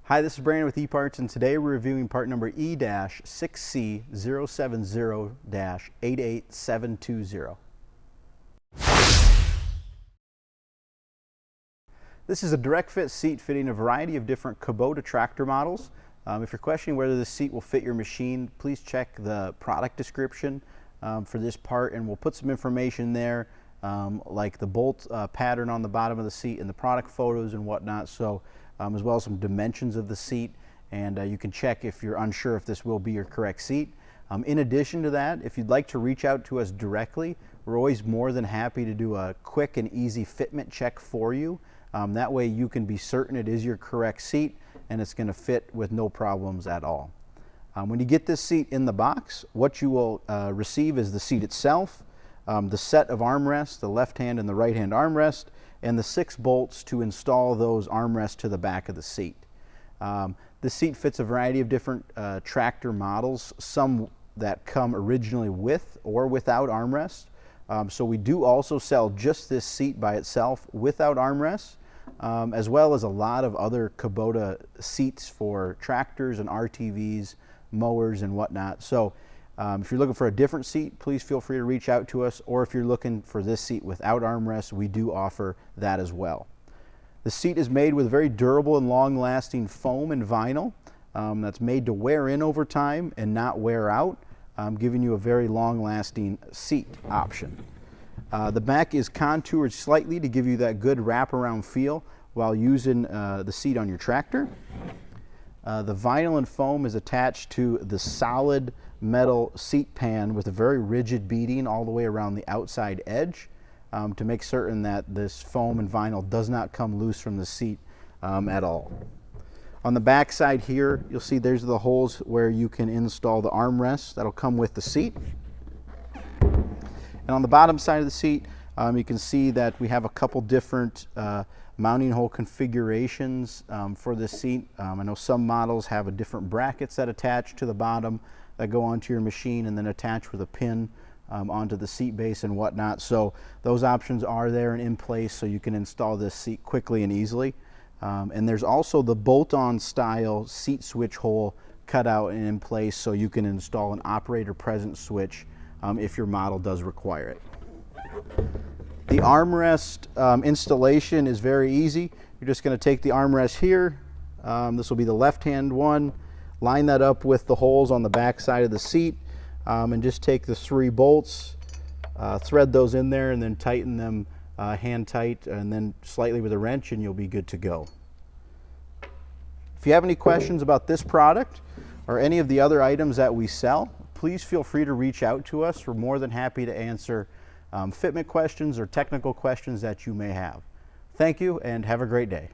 Hi, this is Brandon with eParts, and today we're reviewing part number E-6C070-88720. This is a direct fit seat fitting a variety of different Kubota tractor models. If you're questioning whether this seat will fit your machine, please check the product description for this part, and we'll put some information there like the bolt pattern on the bottom of the seat and the product photos and whatnot, so as well as some dimensions of the seat, and you can check if you're unsure if this will be your correct seat. In addition to that, if you'd like to reach out to us directly, we're always more than happy to do a quick and easy fitment check for you. That way you can be certain it is your correct seat and it's going to fit with no problems at all. When you get this seat in the box, what you will receive is the seat itself, the set of armrests, the left hand and the right hand armrest, and the 6 bolts to install those armrests to the back of the seat. This seat fits a variety of different tractor models, some that come originally with or without armrests. So we do also sell just this seat by itself without armrests, as well as a lot of other Kubota seats for tractors and RTVs, mowers and whatnot. So if you're looking for a different seat, please feel free to reach out to us, or if you're looking for this seat without armrests, we do offer that as well. The seat is made with very durable and long-lasting foam and vinyl that's made to wear in over time and not wear out, giving you a very long-lasting seat option. The back is contoured slightly to give you that good wraparound feel while using the seat on your tractor. The vinyl and foam is attached to the solid metal seat pan with a very rigid beading all the way around the outside edge to make certain that this foam and vinyl does not come loose from the seat at all. On the back side here, you'll see there's the holes where you can install the armrests that'll come with the seat. And on the bottom side of the seat, you can see that we have a couple different mounting hole configurations for this seat. I know some models have different brackets that attach to the bottom that go onto your machine and then attach with a pin onto the seat base and whatnot. So those options are there and in place, so you can install this seat quickly and easily. And there's also the bolt-on style seat switch hole cut out and in place, so you can install an operator present switch if your model does require it. The armrest installation is very easy. You're just going to take the armrest here. This will be the left-hand one. Line that up with the holes on the back side of the seat, and just take the 3 bolts, thread those in there, and then tighten them hand tight, and then slightly with a wrench, and you'll be good to go. If you have any questions about this product or any of the other items that we sell, please feel free to reach out to us. We're more than happy to answer fitment questions or technical questions that you may have. Thank you, and have a great day.